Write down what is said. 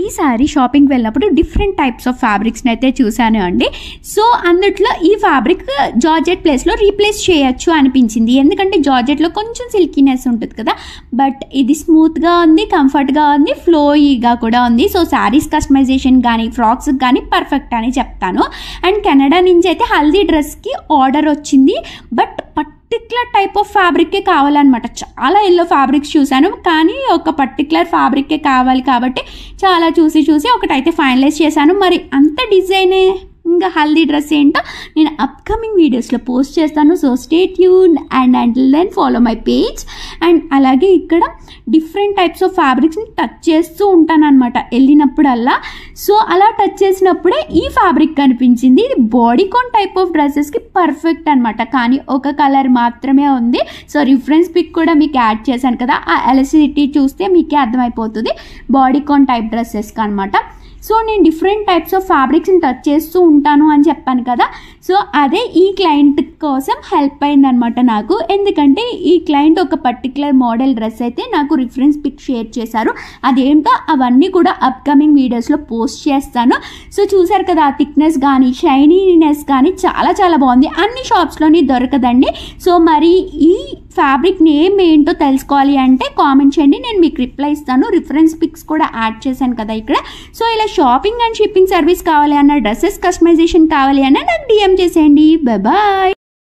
ఈసారి షాపింగ్కి వెళ్ళినప్పుడు డిఫరెంట్ టైప్స్ ఆఫ్ ఫ్యాబ్రిక్స్ని అయితే చూశాను అండి. సో అందుట్లో ఈ ఫ్యాబ్రిక్ జార్జెట్ ప్లేస్లో రీప్లేస్ చేయొచ్చు అనిపించింది. ఎందుకంటే జార్జెట్లో కొంచెం సిల్కీనెస్ ఉంటుంది కదా, బట్ ఇది స్మూత్గా ఉంది, కంఫర్ట్గా ఉంది, ఫ్లోయీగా కూడా ఉంది. సో శారీస్ కస్టమైజేషన్ కానీ ఫ్రాక్స్ కానీ పర్ఫెక్ట్ అని చెప్తాను. అండ్ కెనడా నుంచి అయితే హల్దీ డ్రెస్కి ఆర్డర్ వచ్చింది, బట్ పర్టిక్యులర్ టైప్ ఆఫ్ ఫ్యాబ్రిక్కే కావాలన్నమాట. చాలా ఎల్లో ఫ్యాబ్రిక్స్ చూశాను, కానీ ఒక పర్టిక్యులర్ ఫ్యాబ్రిక్కే కావాలి కాబట్టి చాలా చూసి ఒకటైతే ఫైనలైజ్ చేశాను. మరి అంత డిజైనే ఇంకా హల్దీ డ్రెస్ ఏంటో నేను అప్కమింగ్ వీడియోస్లో పోస్ట్ చేస్తాను. So stay tune and then follow my page. And అలాగే ఇక్కడ డిఫరెంట్ టైప్స్ ఆఫ్ ఫ్యాబ్రిక్స్ని టచ్ చేస్తూ ఉంటాను అనమాట వెళ్ళినప్పుడల్లా. సో అలా టచ్ చేసినప్పుడే ఈ ఫ్యాబ్రిక్ కనిపించింది. ఇది బాడీకాన్ టైప్ ఆఫ్ డ్రెస్సెస్కి పర్ఫెక్ట్ అనమాట, కానీ ఒక కలర్ మాత్రమే ఉంది. సో రిఫరెన్స్ పిక్ కూడా మీకు యాడ్ చేశాను కదా, ఆ ఎలాస్టిసిటీ చూస్తే మీకే అర్థమైపోతుంది బాడీకాన్ టైప్ డ్రెస్సెస్కి అనమాట. సో నేను డిఫరెంట్ టైప్స్ ఆఫ్ ఫ్యాబ్రిక్స్ని టచ్ చేస్తూ ఉంటాను అని చెప్పాను కదా. సో అదే ఈ క్లయింట్ కోసం హెల్ప్ అయిందనమాట నాకు. ఎందుకంటే ఈ క్లయింట్ ఒక పర్టికులర్ మోడల్ డ్రెస్ అయితే నాకు రిఫరెన్స్ పిక్ షేర్ చేశారు. అదేంటో అవన్నీ కూడా అప్కమింగ్ వీడియోస్లో పోస్ట్ చేస్తాను. సో చూసారు కదా, ఆ థిక్నెస్ కానీ షైనీనెస్ కానీ చాలా చాలా బాగుంది. అన్ని షాప్స్లోని దొరకదండి. సో మరి ఈ ఫ్యాబ్రిక్ నేమ్ ఏంటో తెలుసుకోవాలి అంటే కామెంట్ చేయండి, నేను మీకు రిప్లై ఇస్తాను. రిఫరెన్స్ పిక్స్ కూడా యాడ్ చేశాను కదా ఇక్కడ. సో ఇలా షాపింగ్ అండ్ షిప్పింగ్ సర్వీస్ కావాలి అన్న, డ్రెస్సెస్ కస్టమైజేషన్ కావాలి అన్న నాకు DM చేసేయండి. బాయ్.